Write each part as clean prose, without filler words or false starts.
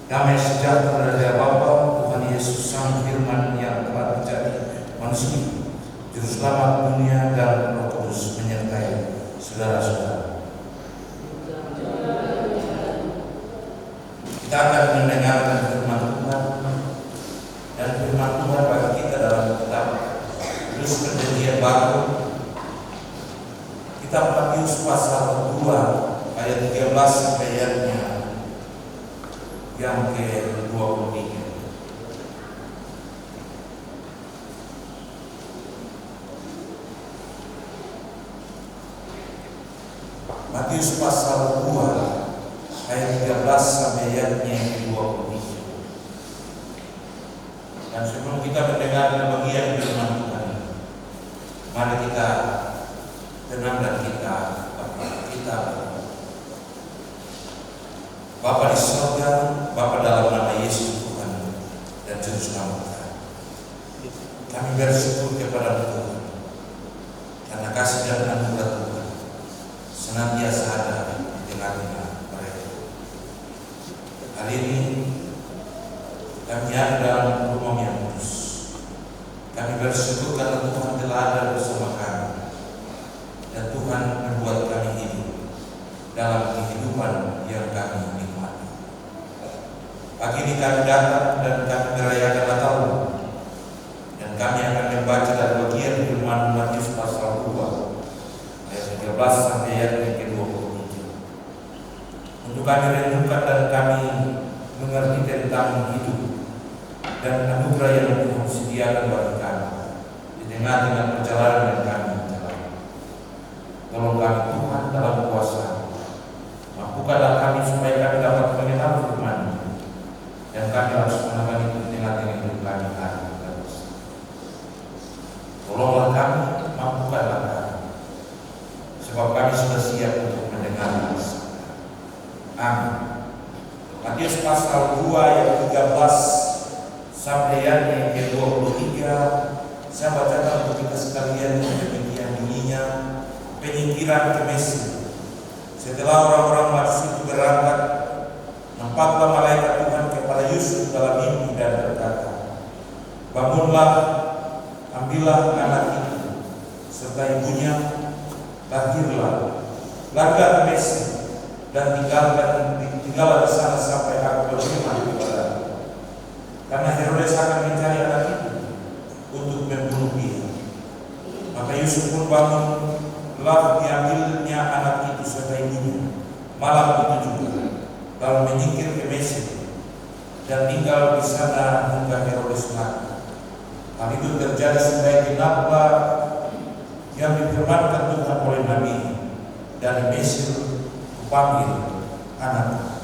Damai sejahtera dari Bapa, Tuhan Yesus Sang Firman yang telah menjadi manusia, Juru Selamat dunia dan Roh Kudus menyertai saudara-saudara. Kita akan mendengarkan firman Tuhan, dan firman Tuhan bagi kita dalam kitab Tulis Perjanjian Baru, kitab Matius pasal 2 ayat 13 sampai ayatnya yang ke-23. Matius pasal 2 ayat 13 sampai ayatnya yang ke-23. Dan sebelum kita mendengarkan bagian firman Tuhan, mari kita tenang dan kita Bapa di surga, Bapa dalam nama Yesus Tuhan dan Juru Selamat, kami bersyukur kepada Tuhan karena kasih dan anugerah Tuhan senantiasa ada di tengah-tengah mereka. Hari ini kami ada dalam rumah yang kudus. Kami bersyukur karena Tuhan telah ada bersama kami, dan Tuhan membuat kami hidup dalam kehidupan yang kami nikmati. Pagi ini kami datang dan kami merayakan Natal, dan kami akan membaca dari bagian firman Matius pasal 2 ayat 13 sampai ayat yang ke-23. Untuk kami renungkan dan kami mengerti tentang hidup dan anugerah yang Tuhan sediakan bagi kami di tengah-tengah perjalanan yang kami jalani. Tolong kami Tuhan dalam kuasa, mampukanlah kami supaya kami dapat mengenal firman, dan kami harus menangani di tengah-tengah hidup kami hari terus. Tolonglah kami, mampukanlah kami, sebab kami sudah siap untuk mendengar. Amin. Matius pasal 2 ayat 13 sampai ayat yang ke-23. Saya bacakan untuk kita sekalian demikian bunyinya. Penyingkiran ke Mesir. Setelah orang-orang Majus itu berangkat, nampaklah malaikat Tuhan kepada Yusuf dalam mimpi dan berkata, "Bangunlah, ambillah anak itu serta ibunya, lahirlah, larilah ke Mesir, dan tinggallah di sana sampai aku berfirman kepadamu. Karena Herodes akan mencari anak itu untuk membunuh dia." Maka Yusuf pun bangun, lalu diambilnya anak itu serta ibunya malam itu juga, lalu menyingkir ke Mesir dan tinggal di sana hingga Herodes mati. Hal itu terjadi supaya genaplah yang difirmankan Tuhan oleh Nabi, dari Mesir kupanggil anak.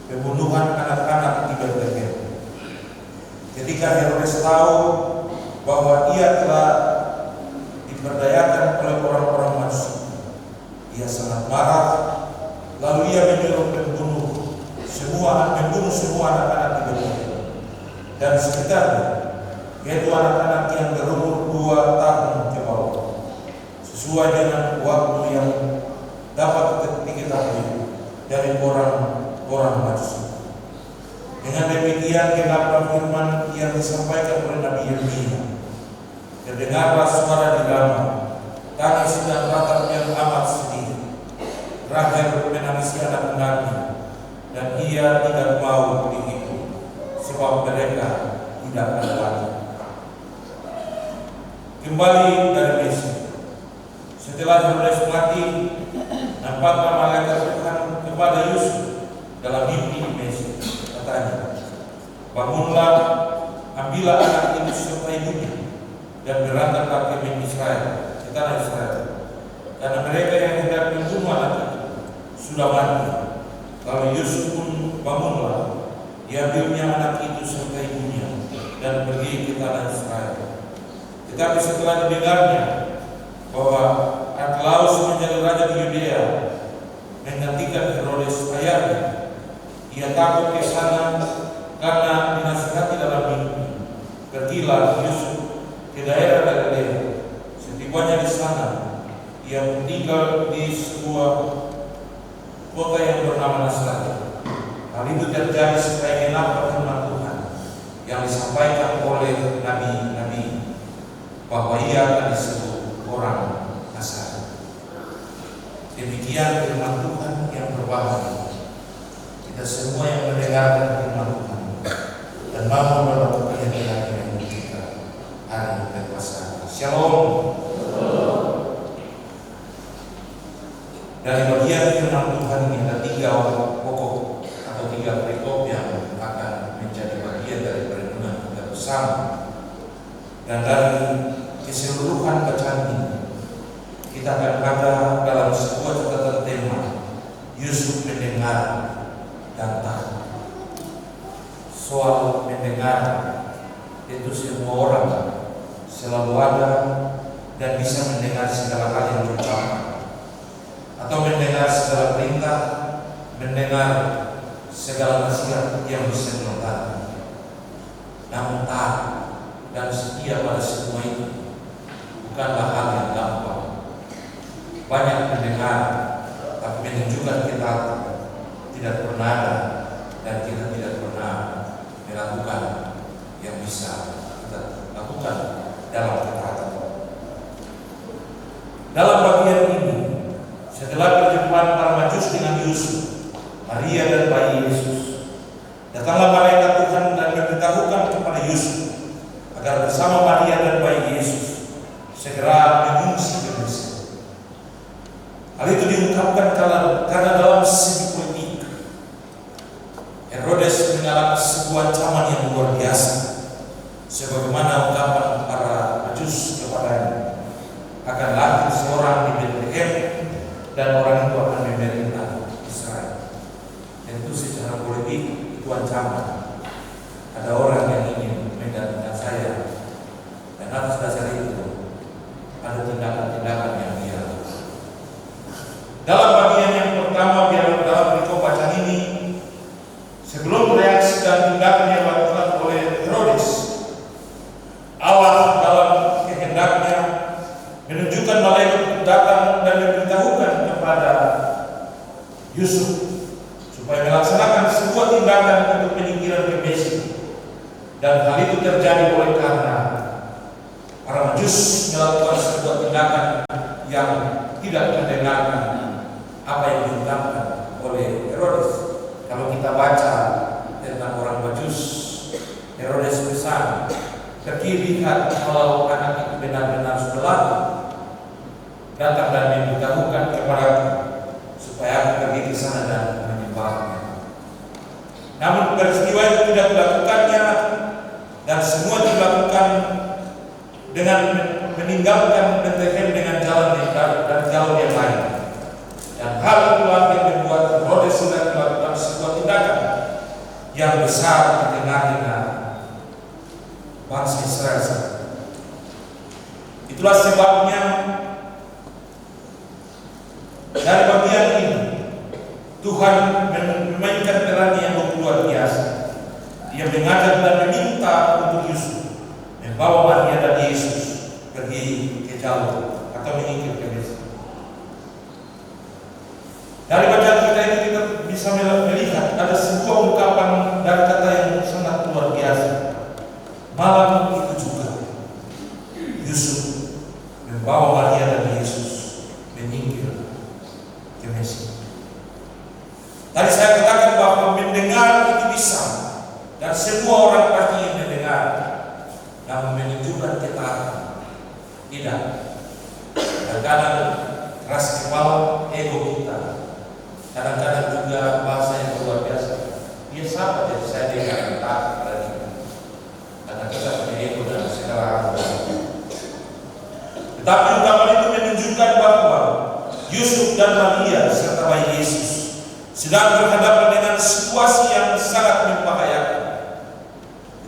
Pembunuhan anak-anak di Betlehem. Ketika Herodes tahu bahwa ia telah diperdayakan oleh orang-orang Majus, ia sangat marah. Lalu ia menyuruh membunuh semua anak-anak di Betlehem dan sekitarnya, yaitu anak-anak yang berumur 2 tahun ke bawah, sesuai dengan waktu yang dapat diketahui dari orang-orang Majus. Dengan demikian genaplah firman yang disampaikan oleh Nabi Yeremia. Terdengarlah suara di Rama, tangis dan ratap yang amat sedih. Rahel menangisi anak-anaknya, dan ia tidak mau dihitung, sebab mereka tidak ada lagi. Kembali dari Mesir. Setelah Herodes mati, nampaklah malaikat Tuhan kepada Yusuf dalam mimpi di Mesir. Katanya, "Bangunlah, ambillah anak itu serta ibunya, dan berangkatlah ke Israel, ke tanah Israel. Karena mereka yang hendak membunuh anak itu sudah mati." Lalu Yusuf pun bangunlah, diambilnya anak itu serta ibunya, dan pergi ke tanah Israel. Tetapi setelah didengarnya bahwa Archelaus menjadi raja di Yudea, menggantikan Herodes ayahnya, ia takut ke sana karena dinasihati dalam mimpi. Pergilah Yusuf ke daerah Galilea. Setibanya di sana, ia tinggal di sebuah kota yang bernama Nazaret. Hal itu itu terjadi supaya genap firman Tuhan yang disampaikan oleh nabi-nabi, bahwa ia akan disebut orang Nasrani. Demikian firman Tuhan yang berbahagia. Kita semua yang mendengarkan firman Tuhan dan mampu melakukan yang kita hari berkuasa. Shalom. Dari bagian firman Tuhan ini ada 3 pokok atau 3 perikop yang akan menjadi bagian dari perenungan kita bersama. Dan dari keseluruhan bacaan ini kita akan ada dalam sebuah catatan tema, Yusuf mendengar dan taat. Soal mendengar itu semua orang selalu ada dan bisa mendengar segala hal yang diucapkan, atau mendengar segala perintah, mendengar segala nasihat yang bisa dilakukan. Namun taat dan setia pada semua itu bukanlah hal yang gampang. Banyak mendengar, tapi menunjukkan kita tidak pernah ada dan kita tidak pernah melakukan yang bisa kita lakukan dalam ketaatan. Dalam bagian ini, setelah perjumpaan para Majus dengan Yusuf, Maria dan bayi Yesus, datanglah malaikat Tuhan dan memberitahukan kepada Yusuf agar bersama Maria dan bayi Yesus segera mengungsi ke Mesir. Hal itu diungkapkan karena dalam segi politik, Herodes mengalami sebuah ancaman yang luar biasa, sebagaimana ungkapan para Majus kepadanya, akan lahir seorang di Bethlehem dan orang itu akan memerintah Israel. Tentu secara politik itu ancaman. Ada orang yang ingin menggantikan saya, dan atas dasar itu ada tindakan-tindakan yang dia lakukan. Dalam bagian yang pertama, biar dalam perikop bacaan ini, sebelum reaksi dan tindakan yang dilakukan oleh Herodes, Allah dalam kehendaknya menunjukkan malaikat datang dan memberitahukan kepada Yusuf supaya melaksanakan sebuah tindakan untuk penyingkiran ke Mesir. Dan hal itu terjadi oleh karena para Majus melakukan sebuah tindakan yang tidak mendengarkan apa yang diungkapkan oleh Herodes. Kalau kita baca tentang orang Majus, Herodes pesan, terlihat kalau anak itu benar-benar sudah lahir, datang dan memberitahukan kepada supaya aku pergi ke sana dan menyembahnya. Namun peristiwa itu tidak dilakukannya, dan semua dilakukan dengan meninggalkan Bethlehem dengan jalan dan jalan yang lain. Dan hal itulah yang membuat Herodes sudah melakukan sebuah tindakan yang besar di tengah-tengah bangsa Israel. Itulah sebabnya dari bagian ini Tuhan memainkan peran yang luar biasa. Dia mengajak dan meminta untuk Yusuf membawa Maria dan Yesus pergi ke jauh atau menyingkir ke Mesir. Dari bacaan kita ini kita bisa melihat ada sebuah ungkapan dari kata yang sangat luar biasa. Malam itu juga Yusuf membawa Maria dan Yesus menyingkir ke Mesir. Tadi saya katakan bahwa mendengar itu bisa, dan semua orang pasti yang mendengar, namun menunjukkan ketaatan tidak. Kadang-kadang keras kepala, ego kita. Kadang-kadang juga bahasa yang luar biasa. Dia sahabat jadi saya dengar taat kepada kita, karena kita punya ego dan segala hal. Tetapi ungkapan itu menunjukkan bahwa Yusuf dan Maria serta bayi Yesus sedang berhadapan dengan situasi yang sangat membahayakan.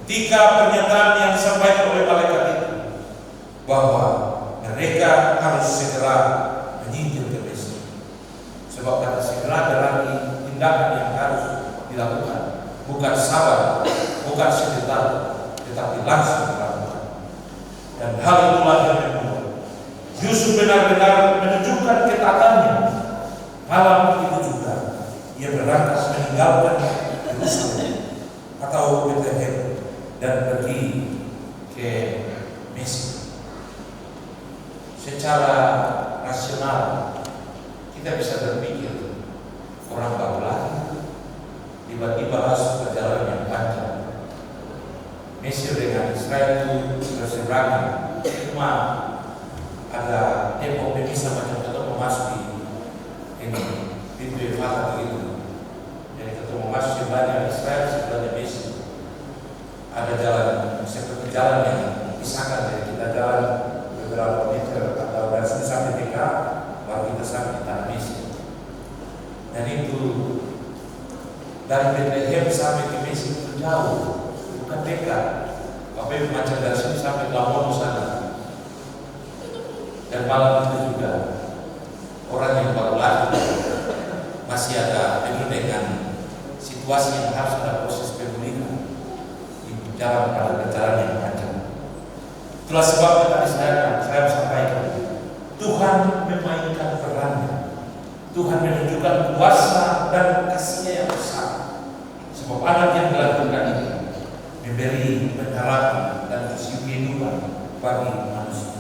Ketika pernyataan yang disampaikan oleh malaikat itu bahwa mereka harus segera menyingkir ke Mesir, sebab kata segera adalah tindakan yang harus dilakukan, bukan sabar, bukan sebentar, tetapi langsung dilakukan. Dan hal itulah yang membuat Yusuf benar-benar menunjukkan ketaatannya. Malam itu juga ia berangkat meninggalkan Yerusalem atau Bethlehem dan pergi ke Mesir. Secara rasional kita bisa berpikir, orang baru lagi tiba-tiba masuk perjalanan yang panjang. Mesir dengan Israel itu berseberangan, cuma ada tembok pemisah macam ketemu memasuki ini pintu Efata begitu. Jadi ketemu masuk sebelahnya Israel, sebelahnya Mesir. Ada jalan seperti jalan yang pisahkan, jadi kita jalan beberapa meter atau dari sini sampai TK, baru kita sampai di tanah Mesir. Dan itu dari Bethlehem sampai ke Mesir itu jauh, bukan dekat. Tapi macam dari sini sampai Lampung sana. Dan malam itu juga orang yang baru lahir masih ada penuh dengan situasi yang harus ada proses pemulihan di jalan pada perjalanan yang panjang. Itulah sebabnya tadi saya sampaikan, Tuhan memainkan perannya. Tuhan menunjukkan kuasa dan kasih-Nya yang besar. Sebab anak yang dilakukan ini memberi pengharapan dan visi kehidupan bagi manusia.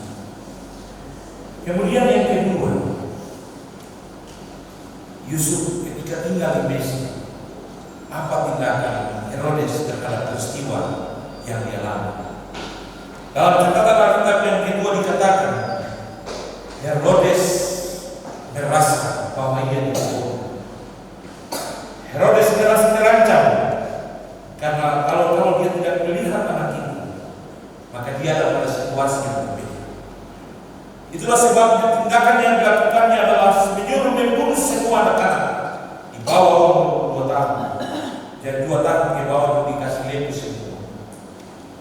Kemudian yang kedua, Yusuf ketika tinggal di Mesir, apa tindakan Herodes terhadap peristiwa yang dia lakukan? Dalam catatan Alkitab yang kedua dikatakan, Herodes merasa bahwa ia dibohongi. Herodes merasa terancam karena kalau dia tidak melihat anak itu, maka dia ada pada situasi yang berbeda. Itulah sebabnya tindakan yang dilakukannya adalah menyuruh membunuh semua anak-anak di bawah umur 2 tahun. Dan 2 tahun ke bawah itu dikasih lembu semua.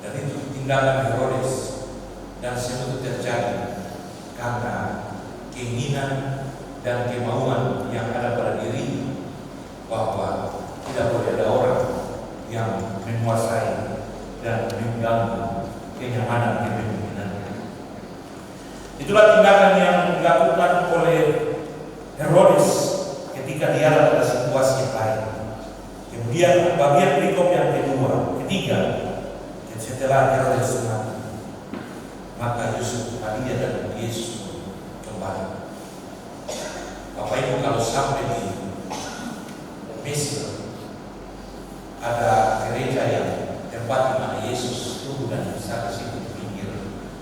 Dan itu tindakan Herodes, dan semua itu terjadi karena keinginan dan kemauan yang ada pada diri bahwa tidak boleh ada orang yang menguasai dan mengganggu kenyamanan kepemimpinan. Itulah tindakan yang dilakukan oleh Herodes ketika dia ada pada situasi yang lain. Kemudian bagian berikut yang ketiga, dan setelah Herodes mati, maka Yusuf, Maria dan Yesus kembali. Bapak Ibu, kalau sampai di Mesir ada gereja yang tempat di mana Yesus tumbuh dan besar di situ di pinggir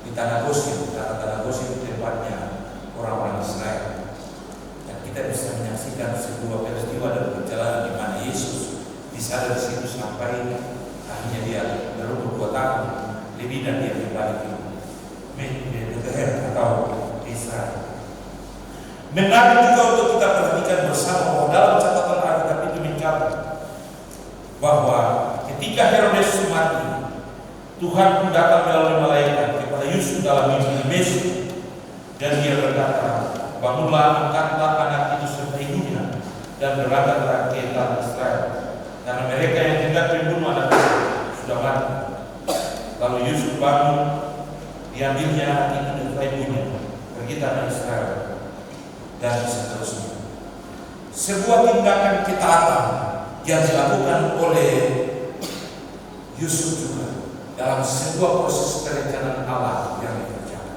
di tanah Gosen. Tanah Gosen itu tempatnya orang-orang Israel. Dan kita bisa menyaksikan sebuah peristiwa dan perjalanan di mana Yesus bisa di situ sampai akhirnya dia berumur 2 tahun lebih dan dia kembali ke Bethlehem atau Israel. Menarik juga untuk kita perhatikan bersama bahwa dalam catatan Alkitab itu mencatat bahwa ketika Herodes mati, Tuhan pun datang melalui malaikat kepada Yusuf dalam mimpi di Mesir, dan dia berkata, bangunlah, angkatlah anak itu serta ibunya dan berangkatlah ke tanah Israel, karena mereka yang hendak membunuh anak itu sudah mati. Lalu Yusuf bangun, diambilnya anak itu dan ibunya pergi tanah Israel, dan seterusnya. Sebuah tindakan ketaatan yang dilakukan oleh Yusuf juga dalam sebuah proses perencanaan Allah yang dikerjakan.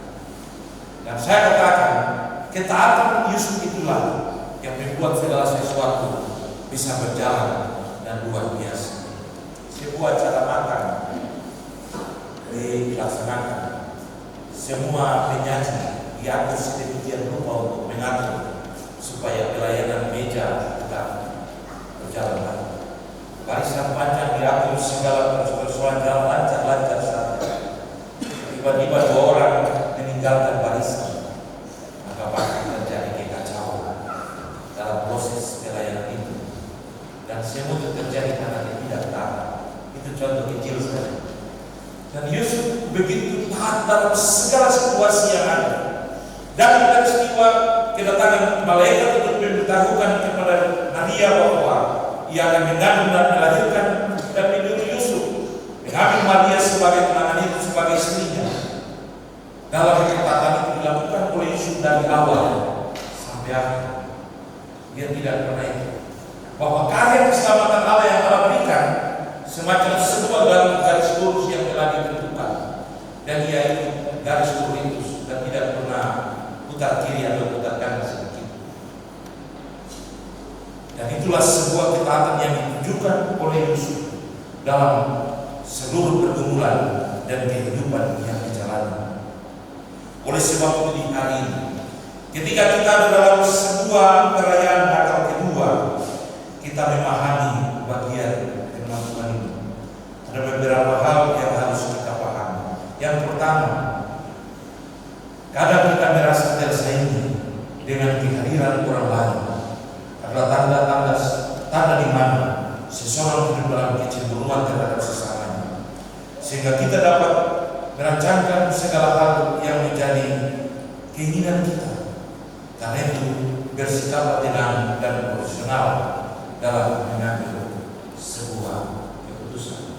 Dan saya katakan, ketaatan Yusuf itulah yang membuat segala sesuatu bisa berjalan dan luar biasa. Sebuah cara makan dilaksanakan, semua penyaji diatur sedemikian rupa untuk mengatur supaya pelayanan meja tetap berjalan. Barisan panjang diatur, segala persoalan jalan lancar saja. Tiba-tiba 2 orang meninggalkan barisan, maka pasti terjadi kekacauan dalam proses pelayanan itu. Dan semua itu terjadi karena dia tidak taat. Itu contoh kecil saja. Dan Yusuf begitu taat dalam segala situasi yang ada. Dan peristiwa kedatangan malaikat untuk memberitahukan kepada Maria bahwa ia akan mengandung dan melahirkan, dan menyuruh Yusuf mengambil Maria sebagai tunangan itu sebagai istrinya. Dalam ketetapan itu dilakukan oleh Yusuf dari awal sampai akhir. Dia tidak pernah itu bahwa karya keselamatan Allah yang Allah berikan semacam sebuah garis lurus yang telah ditentukan, dan ia itu garis lurus dan tidak pernah putar kiri atau putar kanan sedikit. Dan itulah sebuah ketaatan yang ditunjukkan oleh Yusuf dalam seluruh pergumulan dan kehidupan yang dijalani. Oleh sebab itu di hari ini, ketika kita ada dalam sebuah perayaan Natal kedua, kita memahami bagian firman Tuhan ini. Ada beberapa hal yang harus kita pahami. Yang pertama, kadang kita merasa tersaingi dengan kehadiran orang lain adalah tanda di mana seseorang hidup dalam kecemburuan terhadap sesamanya, sehingga kita dapat merancangkan segala hal yang menjadi keinginan kita. Karena itu bersikap tenang dan profesional dalam mengambil sebuah keputusan.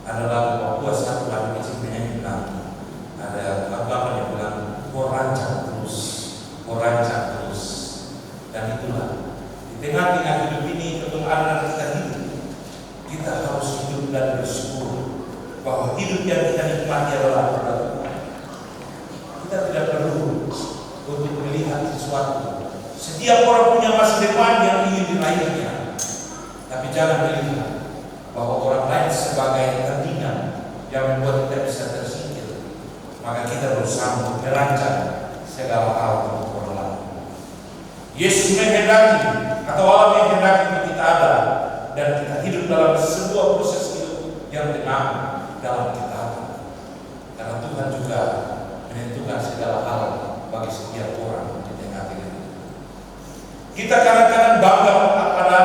Ada lagu Papua satu lagu kecil penyanyi bilang, ada apa yang bilang, kau rancang terus, dan itulah di tengah-tengah hidup ini, ketemu anak kita hidup, kita harus hidup dan bersyukur bahwa hidup yang kita nikmati adalah Tuhan. Kita tidak perlu untuk melihat sesuatu. Setiap orang punya masa depan yang ingin diraihnya, tapi jangan melihat bahwa orang lain sebagai tandingan yang membuat kita bisa tersingkir. Maka kita berusaha untuk merancang segala hal untuk orang lain. Yesus menghendaki atau Allah menghendaki kita ada dan kita hidup dalam sebuah proses hidup yang tenang dalam kita. Karena Tuhan juga menentukan segala hal bagi setiap orang di tengah-tengah itu. Kita kadang-kadang bangga pada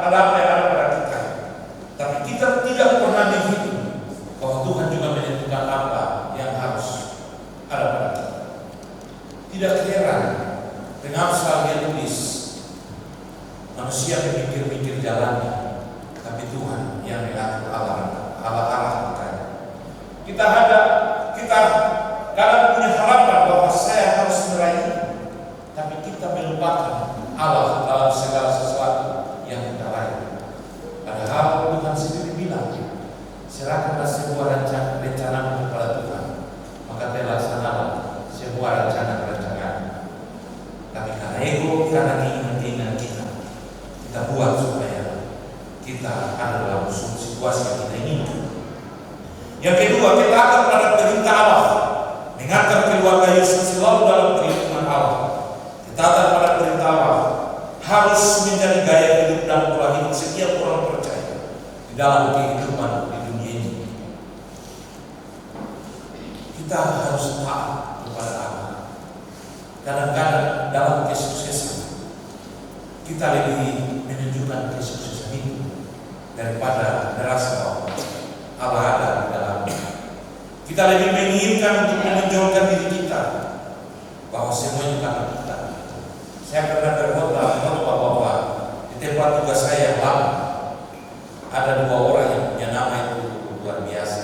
apa yang ada pada kita, tapi kita tidak pernah dihitung bahwa Tuhan juga menentukan apa yang harus ada pada kita. Tidak heran dengan sekalian tulis, manusia memikir-mikir jalannya, tapi Tuhan yang mengatur arah kita. Kita kadang punya harapan bahwa saya harus meraih, tapi kita melupakan Allah dalam segala sesuatu yang kita raih. Padahal Tuhan sendiri bilang, serahkanlah sebuah rencana kepada Tuhan, maka terlaksanalah sebuah rencana-rencana. Tapi karena ego, karena keinginan kita buat supaya kita ada dalam situasi yang kita inginkan. Yang kedua, kita akan pada perintah Allah, mengantar keluarga Yesus selalu dalam perlindungan Allah. Kita akan pada perintah Allah harus menjadi gaya hidup dan pola hidup setiap orang percaya di dalam kehidupan di dunia ini. Kita harus taat kepada Allah. Kadang-kadang dalam kesuksesan kita lebih menunjukkan kesuksesan itu daripada merasa bahwa Allah ada di dalam. Kita lebih menginginkan untuk menonjolkan diri kita bahwa semuanya karena kita. Saya pernah berkhotbah bahwa di tempat tugas saya yang lama ada dua orang yang punya nama itu luar biasa.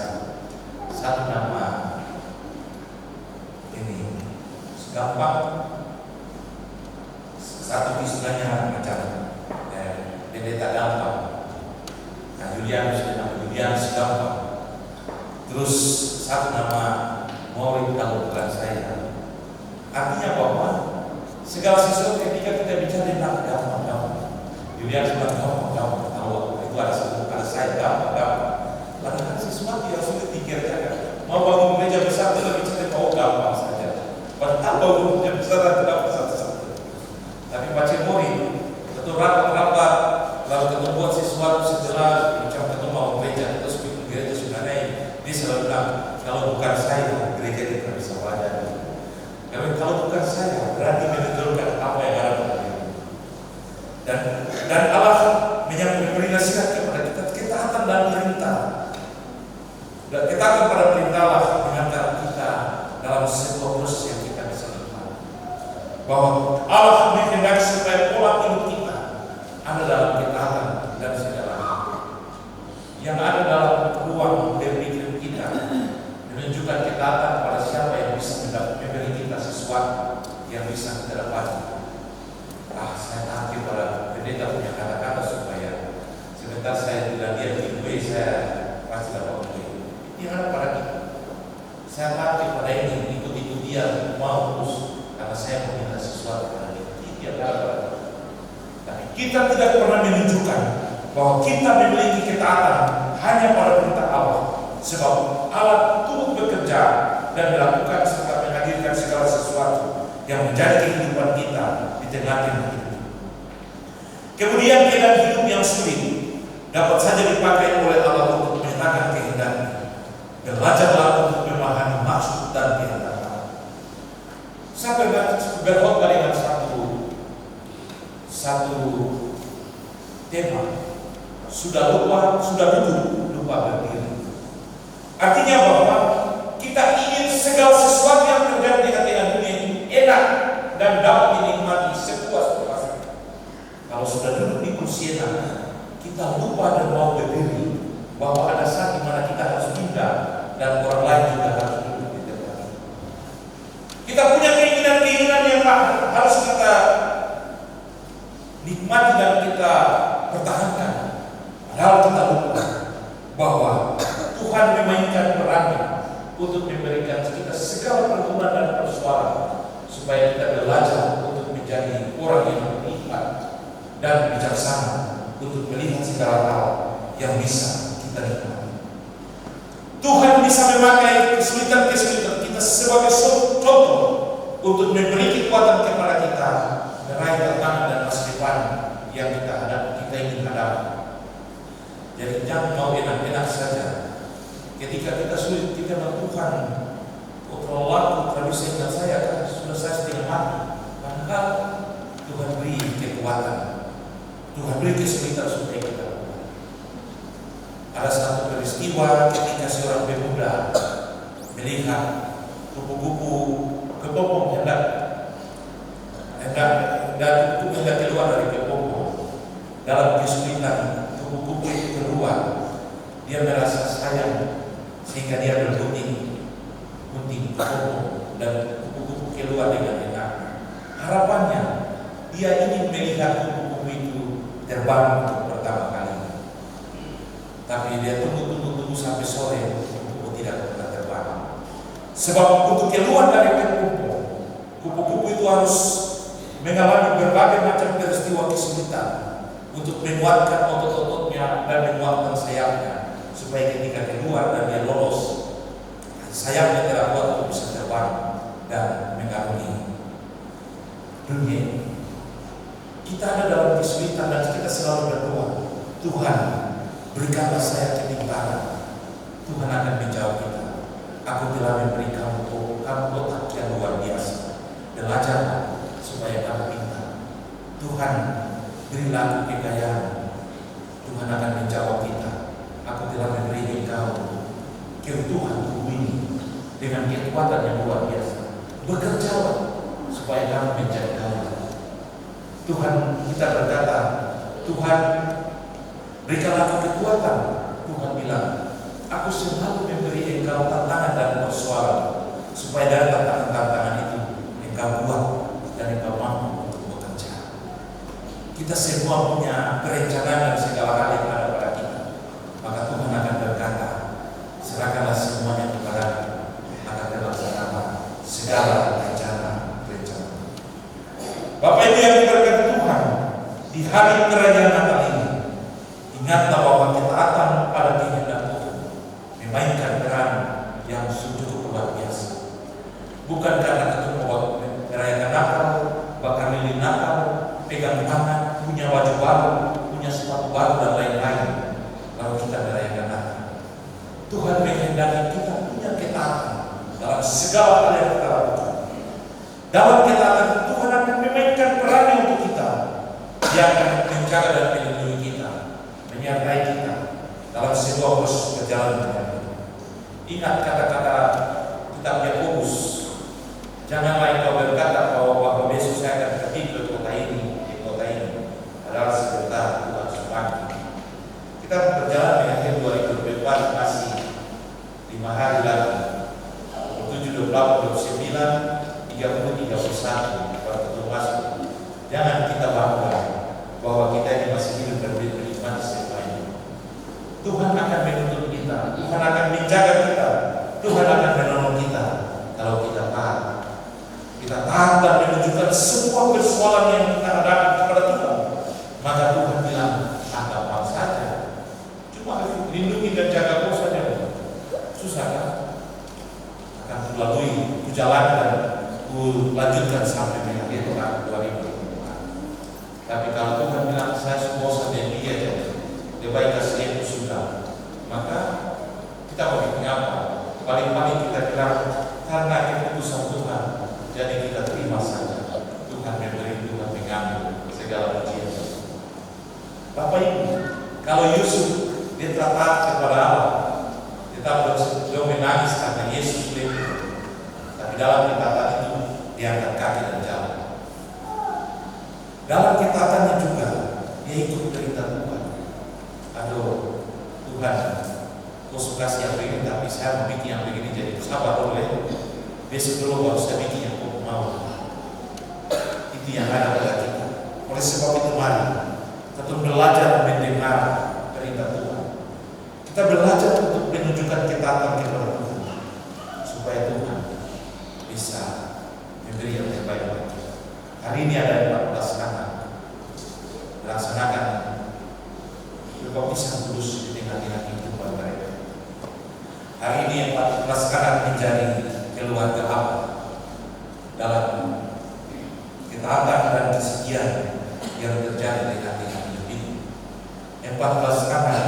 Satu nama ini gampang, satu istilahnya macam pendeta gampang. Nah, Julianus gampang. Terus satu nama Maurid kalau bukan saya. Artinya bahwa segala sesuatu ketika kita bicara tentang gampang. Julianus bilang gampang. Kalau itu ada saya gampang. Padahal sesuatu yang sulit dikira-kira. Mau bangun gereja besar kita bicara gampang saja. Padahal bangun gereja besar adalah satu-satu. Tapi Pak Cemori betul rapat lalu ketemu buat sesuatu setelah macam ketemu gereja terus gereja sudah naik. Dia selalu bilang, kalau bukan saya, gereja tidak bisa wajar. Kalau bukan saya, berarti menunjukkan apa yang ada pada diri. Dan Allah memberi nasihat kepada kita akan dalam perintah. Dan kita akan pada perintah Allah mengantar kita dalam sebuah proses yang kita bisa nikmati. Bahwa Allah menghendaki supaya pola hidup kita ada dalam ketaatan dan segala hal. Yang ada dalam ruang berpikir kita menunjukkan ketaatan pada siapa yang bisa memberi kita sesuatu yang bisa kita dapati. Saya taati pada pendeta punya kata-kata supaya sebentar saya bilang dia giveaway, saya pasti dapat giveaway. Ini ada pada kita. Saya pakai pada ini, ikut-ikut dia mau terus karena saya meminta sesuatu pada dia. Dia ada. Tapi kita tidak pernah menunjukkan bahwa kita memiliki ketaatan hanya pada perintah Allah, sebab Allah turut bekerja dan melakukan serta menghadirkan segala sesuatu yang menjadi kehidupan kita di tengah-tengah hidup. Kemudian keadaan hidup yang sulit dapat saja dipakai oleh Allah untuk menyenangkan kehendaknya. Belajarlah untuk memahami maksud dan kehendak Allah. Saya berkhotbah dengan satu tema. Sudah duduk, lupa berdiri. Artinya bahwa kita ingin segala sesuatu yang terjadi di tengah dunia ini enak dan dapat dinikmati sepuas-puasnya. Kalau sudah duduk di kursi enak, kita lupa dan mau berdiri bahwa ada saat di mana kita harus pindah dan orang lain juga harus duduk di tempat. Kita punya keinginan-keinginan yang harus kita nikmati dan kita pertahankan. Padahal kita lupa bahwa Tuhan memainkan perannya untuk memberikan kita segala pergumulan dan persoalan supaya kita belajar untuk menjadi orang yang berhikmat dan bijaksana untuk melihat segala hal yang bisa kita nikmati. Tuhan bisa memakai kesulitan-kesulitan kita sebagai contoh untuk memberi kekuatan kepada kita meraih tantangan dan masa depan yang kita ingin hadapi. Jadi jangan mau enak-enak saja. Ketika kita sulit, kita Tuhan, kalau aku terlalu sehingga saya kan sudah saya setengah mati. Padahal Tuhan beri kekuatan, Tuhan beri kesulitan supaya kita lakukan. Ada satu peristiwa ketika seorang pemuda melihat kupu-kupu kepompong hendak keluar dari kepompong. Dalam kesulitan kupu-kupu itu keluar, dia merasa sayang sehingga dia bergunting kepompong dan kupu-kupu keluar dengan enak. Harapannya dia ingin melihat kupu-kupu itu terbang untuk pertama kali. Tapi dia tunggu sampai sore, kupu-kupu tidak pernah terbang. Sebab untuk keluar dari kepompong, kupu-kupu itu harus mengalami berbagai macam peristiwa kesulitan untuk menguatkan otot-ototnya dan menguatkan sayapnya supaya ketika keluar dan dia lolos, sayapnya tidak kuat untuk bisa terbang dan mengarungi dunia. Kita ada dalam kesulitan dan kita selalu berdoa, Tuhan berikanlah saya kepintaran. Tuhan akan menjawab kita, aku telah memberi kamu otak yang luar biasa. Belajarlah supaya kamu pintar. Tuhan berilah aku kekayaan. Tuhan akan menjawab kita, aku telah memberi engkau keutuhan tubuh ini dengan kekuatan yang luar biasa. Bekerjalah supaya kamu menjadi kaya. Tuhan kita berkata, Tuhan berikanlah aku kekuatan. Tuhan bilang, aku selalu memberi engkau tantangan dan persoalan supaya dari tantangan-tantangan itu engkau kuat dan engkau mampu untuk bekerja. Kita semua punya perencanaan dan segala hal yang ada pada kita. Maka Tuhan akan berkata, serahkanlah semuanya kepada maka terlaksanalah segala rencana. Bapak Ibu yang diberkati Tuhan, di hari perayaan Natal ini, ingatlah bahwa ketaatan pada kehendak Tuhan memainkan peran yang cukup luar biasa. Bukan karena kita mau merayakan Natal, bakar lilin Natal, pegang tangan, punya baju baru, punya sepatu baru dan lain-lain, lalu kita merayakan Natal. Tuhan menghendaki kita punya ketaatan dalam segala hal yang kita lakukan. Dalam ketaatan Tuhan akan memainkan perannya untuk kita. Dia akan menjaga dan melindungi kita, menyertai kita dalam sebuah proses perjalanan. Ingat kata-kata kitab Yakobus. Janganlah engkau berkata bahwa besok saya akan pergi ke kota ini, padahal sebentar Tuhan sudah. Kita berjalan di akhir 2024 masih 5 hari lagi. 7, 28, 29, 30, 31 waktu masuk. Jangan kita bangga bahwa kita ini masih hidup dan menikmati semua ini. Tuhan akan menuntut kita, Tuhan akan menjaga kita, Tuhan akan menolong kita kalau kita taat. Kita taat dan menunjukkan semua persoalan yang kita hadapi kepada Tuhan. Maka Tuhan bilang, anggap saja. Cuma lindungi dan jaga kau saja. Susah kan? Akan kulalui, kujalankan, kulanjutkan sampai dengan tahun 2025. Tapi kalau Tuhan bilang, saya bosan dengan dia aja, dia baik kasih itu sudah, maka kita mau bikin apa? Paling-paling kita bilang, karena keputusan Tuhan, jadi kita terima saja. Tuhan memberi, Tuhan mengambil segala ujian. Bapak Ibu, kalau Yusuf dia taat kepada Allah, kita belum menangis karena Yesus lebih. Tapi dalam ketaatan itu dia angkat kaki dan jalan. Dalam ketaatannya juga dia ikut perintah Tuhan. Aduh, Tuhan, kau suka yang begini, tapi saya mau bikin yang begini, jadi sabar boleh. Besok dulu baru saya bikin yang kau mau. Itu yang ada pada kita. Oleh sebab itu mari kita belajar mendengar perintah Tuhan. Kita belajar untuk menunjukkan ketaatan kepada Tuhan, supaya Tuhan bisa memberi yang terbaik bagi kita. Hari ini ada 14 anak melaksanakan berbaptisan kudus di tengah-tengah kehidupan mereka. Hari ini 14 anak menjadi keluarga Allah dalam ketaatan dan kesetiaan yang terjadi di tengah-tengah hidup ini. 14 anak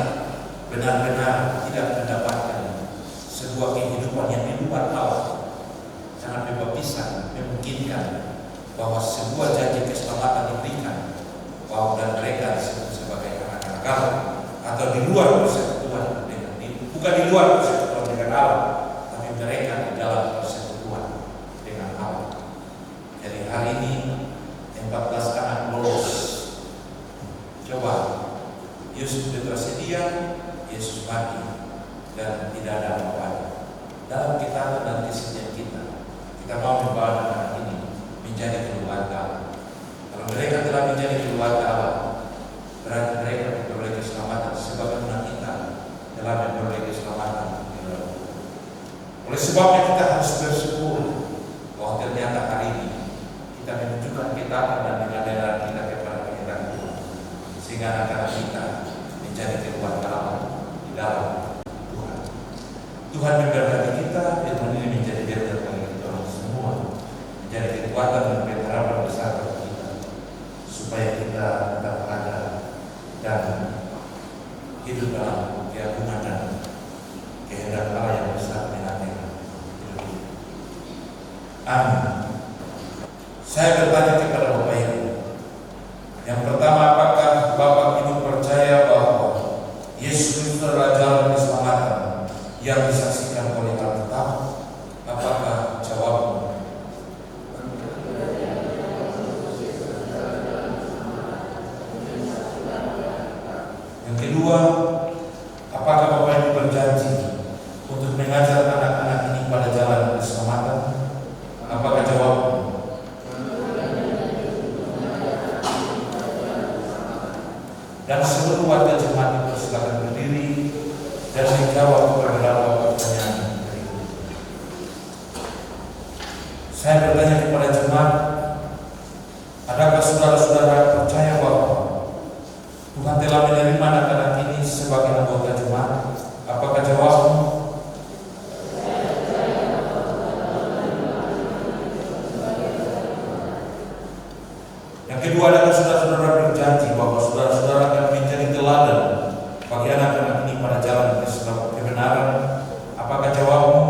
benar-benar tidak mendapatkan sebuah kehidupan yang di luar Allah. Sangat berbaptisan memungkinkan bahwa sebuah janji keselamatan diberikan bahwa dan mereka disebut sebagai anak-anak Allah atau di luar persekutuan dengan ini, bukan di luar persekutuan dengan Allah, tapi mereka di dalam persekutuan dengan Allah. Jadi hari ini 14 anak lolos. Coba Yusuf bersedia, Yesus mati dan tidak ada apa-apa. Dalam kita dan kesetiaan kita mau membawa anak ini menjadi keluarga Allah. Kalau mereka telah menjadi keluarga Allah, berarti mereka memperoleh keselamatan sebagaimana kita telah memperoleh keselamatan di dalam Tuhan. Oleh sebabnya kita harus bersyukur bahwa ternyata hari ini kita menunjukkan ketaatan dan penyadaran kita kepada kehendak Tuhan, sehingga anak-anak kita menjadi keluarga Allah di dalam Tuhan. Tuhan memberkati kita, firman ini menjadi berkat bagi kita semua, menjadi kekuatan dan pengharapan besar bagi kita, supaya kita tetap ada dan hidup dalam keagungan dan kehendak Allah yang besar di tengah-tengah hidup kita. Amin. Saya bertanya kepada Bapak Ibu, yang pertama, apakah Bapak Ibu percaya bahwa Yesus Kristus adalah jalan keselamatan yang disaksikan oleh Alkitab? Apakah jawabmu? Yang kedua, apakah Bapak Ibu berjanji untuk mengajar anak-anak ini pada jalan keselamatan? Apakah jawabmu? Dan seluruh warga jemaat silakan berdiri dan menjawab beberapa pertanyaan berikut. Saya bertanya kepada jemaat, adakah saudara-saudara percaya bahwa Tuhan telah menerima anak-anak ini sebagai anggota jemaat? Apakah jawabmu? Yang kedua, adakah saudara-saudara berjanji bahwa saudara-saudara akan menjadi teladan bagi anak-anak ini pada jalan kebenaran? Apakah jawabmu?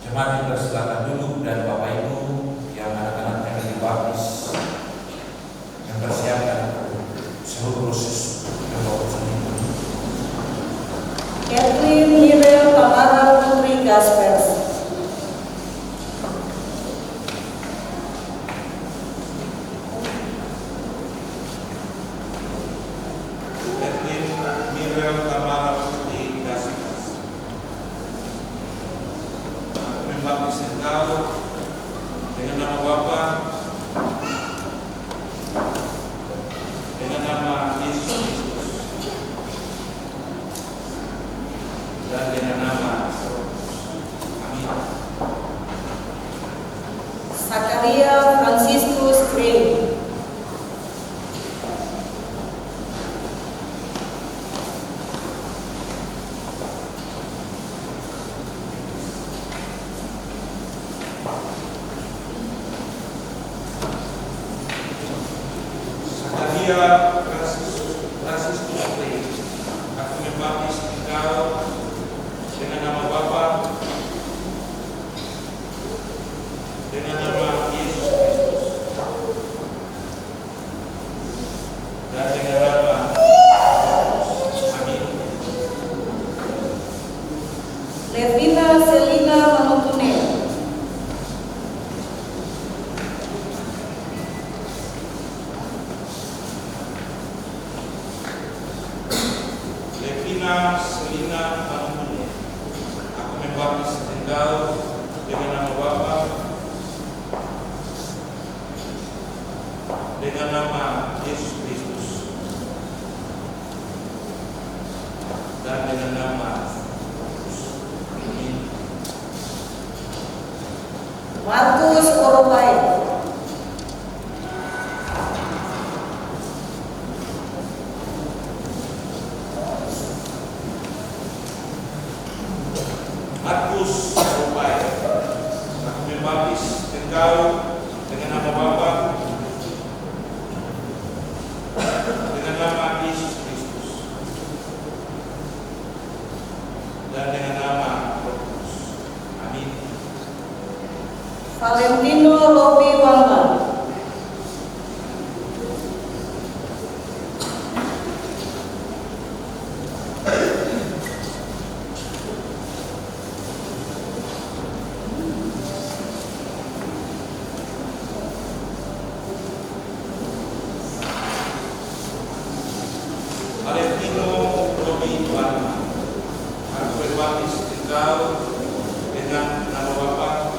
Jemaat dipersilakan duduk dan Bapak Ibu yang anak-anaknya dibaptis mempersiapkan seluruh proses pembaptisan itu. Catherine Mirel Tamara Putri Gaspers. Mirel Tamara Putri Gaspers membaptis engkau dengan nama Bapa Zakaria Franciscus Green. Zakaria Franciscus Green, aku membaptis engkau dengan nama Bapa, dengan nama Yesus Kristus, dan dengan nama Amin. Levina Selina Manotuneo. Levina Selina Manotuneo, aku membaptis engkau dengan nama Bapa, dengan nama Yesus Kristus, dan dengan nama Amin. Markus Oropai. Markus Oropai, aku membaptis engkau dengan nama Bapa, dengan nama Yesus Kristus, dan dengan nama Roh Kudus. Amin. Valentino Robi Wangman. Valentino Robi Wangman, aku membaptis engkau dengan nama Bapa,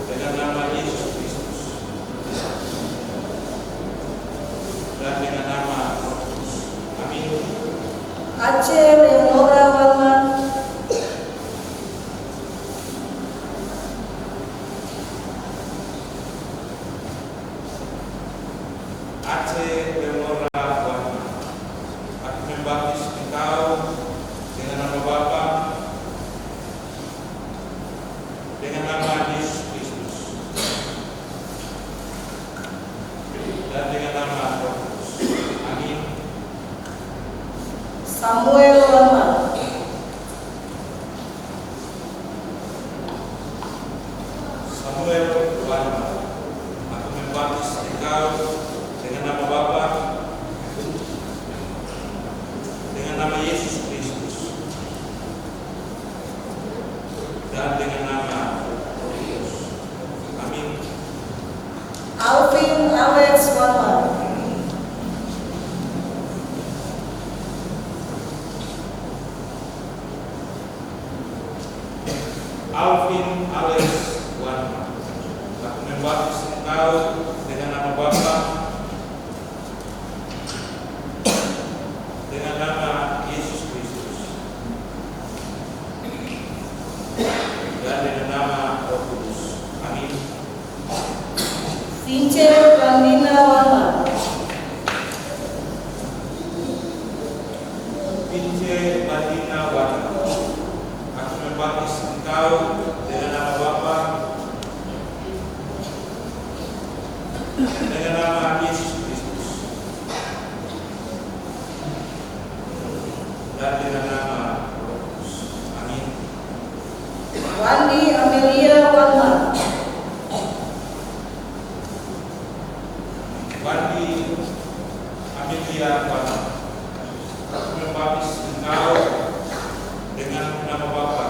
dengan nama Yesus Kristus, dan dengan nama Roh Kudus. Amin. Aceh Leonora Wangman. Aceh Leonora Wangman, aku membaptis engkau dengan nama Bapa, dengan nama Yesus Kristus, dan dengan nama Roh Kudus. Amin. Samuel Wangman. Samuel Wangman, aku membaptis engkau dengan nama Bapa, dengan nama Yesus Kristus, dan dengan nama Roh Kudus. Amin. Alvin Alex Wangman. Alvin Alex Wangman, aku membaptis engkau dengan nama Bapa, dengan nama Yesus Kristus, dan dengan nama Roh Kudus. Amin. Vince Brandina Wangman. Vince Brandina Wangman, aku membaptis engkau dengan nama Bapa, dengan nama Yesus Kristus, dan dengan nama Roh Kudus. Amin. Wandi Amelia Wangman. Wandi Amelia Wangman, aku membaptis engkau dengan nama Bapa,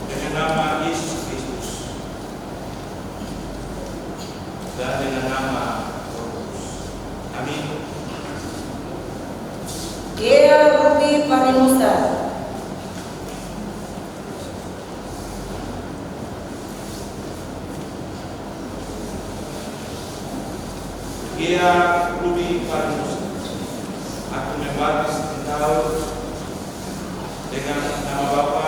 dengan nama Yesus Kristus, dan dengan nama Roh Kudus. Amin. Gea Ruby Parimusa. Gea Ruby Parimusa, aku membaptis engkau dengan nama Bapa,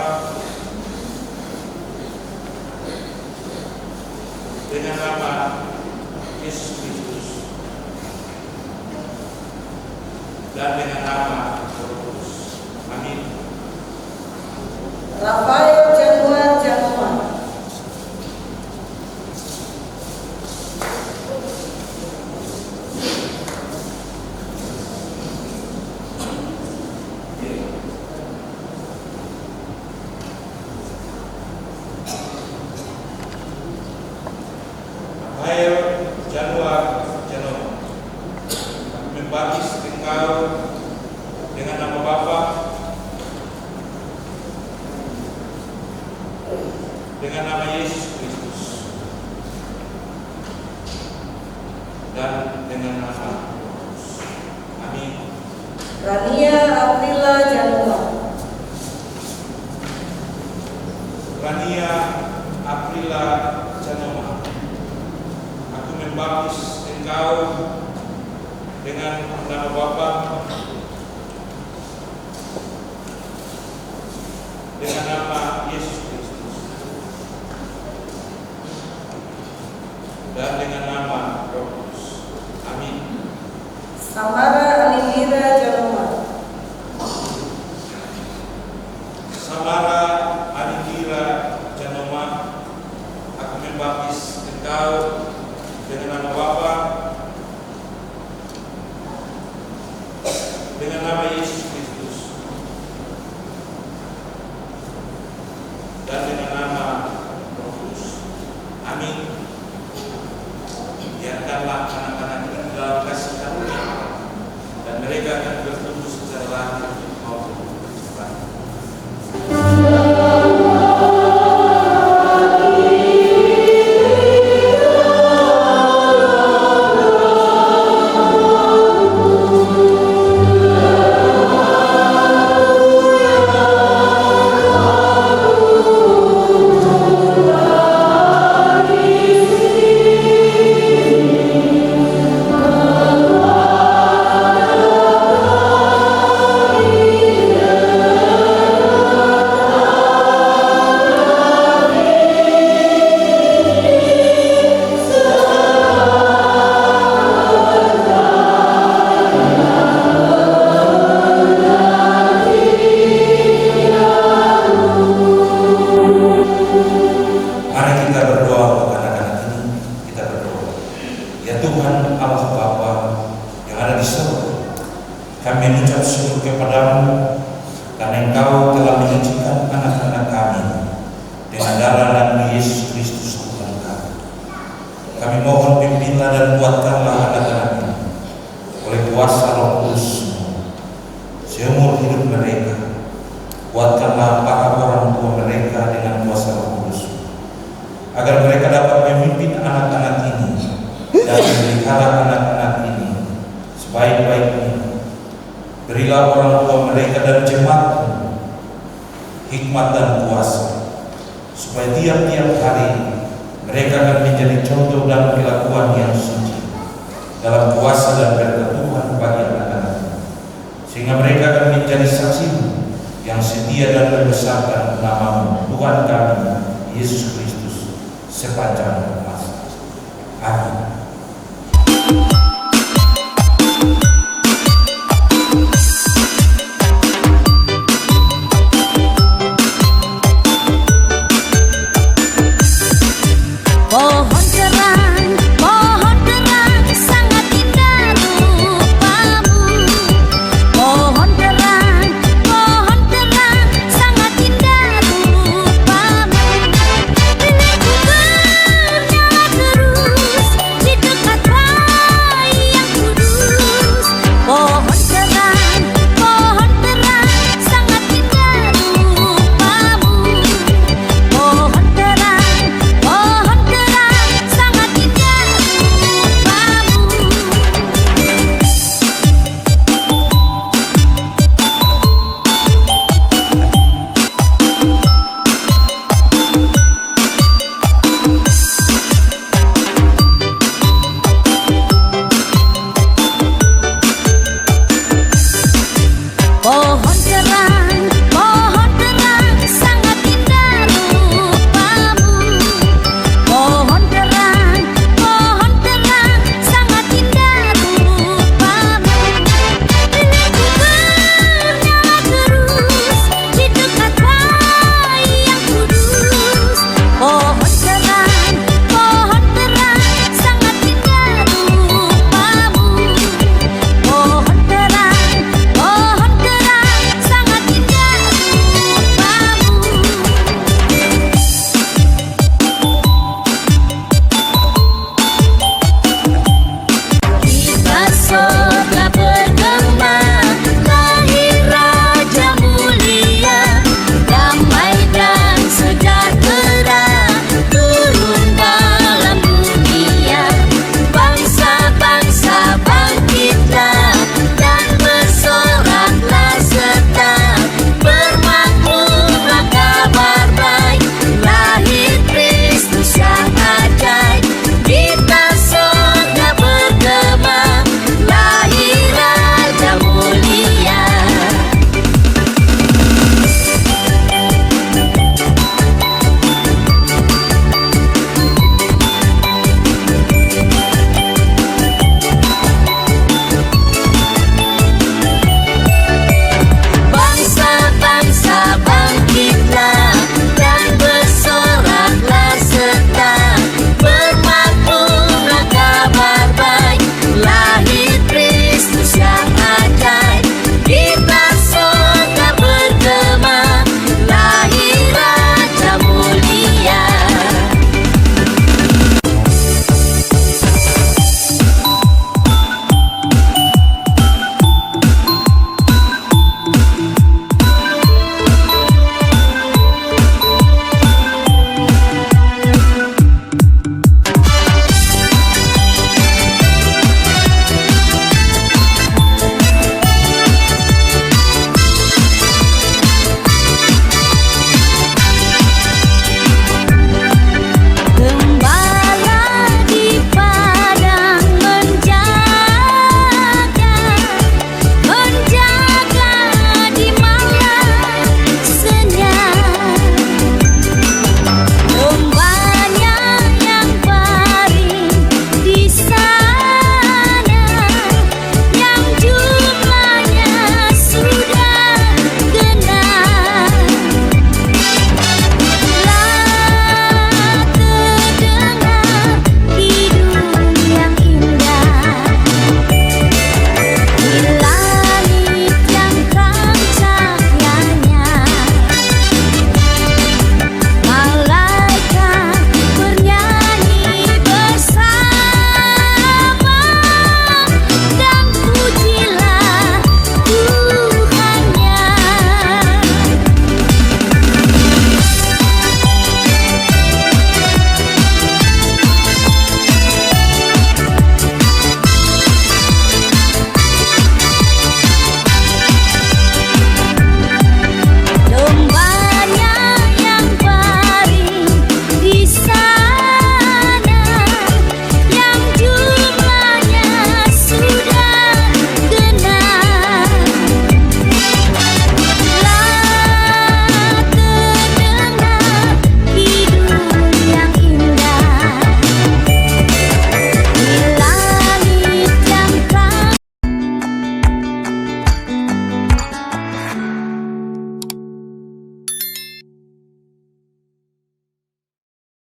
Rafael Januar Januar, Rafael Januar Januar, aku membaptis engkau dengan nama Bapa, dengan nama Yesus Kristus, dan dengan nama Roh Kudus. Amin. Rania Aprila Januar, Rania Aprila Januar, aku membaptis engkau dengan nama Bapa, dengan nama Yesus Kristus, dan dengan nama Roh Kudus. Amin. Samara Alindira Januar, Samara Alindira Januar, aku membaptis engkau dengan nama Bapa, dengan nama Yesus Kristus, dan dengan nama Roh Kudus. Amin. Biarkanlah anak-anak kita dalam kasih karunia, dan mereka akan bertumbuh secara lahir maupun batin. Mari kita berdoa untuk anak-anak ini. Kita berdoa. Ya Tuhan Allah Bapa yang ada di surga, kami mengucap syukur kepadamu karena Engkau telah menyucikan anak-anak kami dengan darah dan Yesus Kristus Tuhan kami. Kami mohon pimpinlah dan kuatkanlah anak-anak ini oleh kuasa Roh Kudus seumur hidup mereka. Kuatkanlah para orang tua mereka dengan kuasa Roh Kudus, agar mereka dapat memimpin anak-anak ini dan memelihara anak-anak ini sebaik-baiknya. Berilah orang tua mereka dan jemaat hikmat dan kuasa, supaya tiap-tiap hari mereka akan menjadi contoh dan kelakuan yang suci dalam kuasa dan berkat Tuhan bagi anak-anak, sehingga mereka akan menjadi saksi yang setia dan membesarkan nama-Mu Tuhan kami Yesus Kristus sepanjang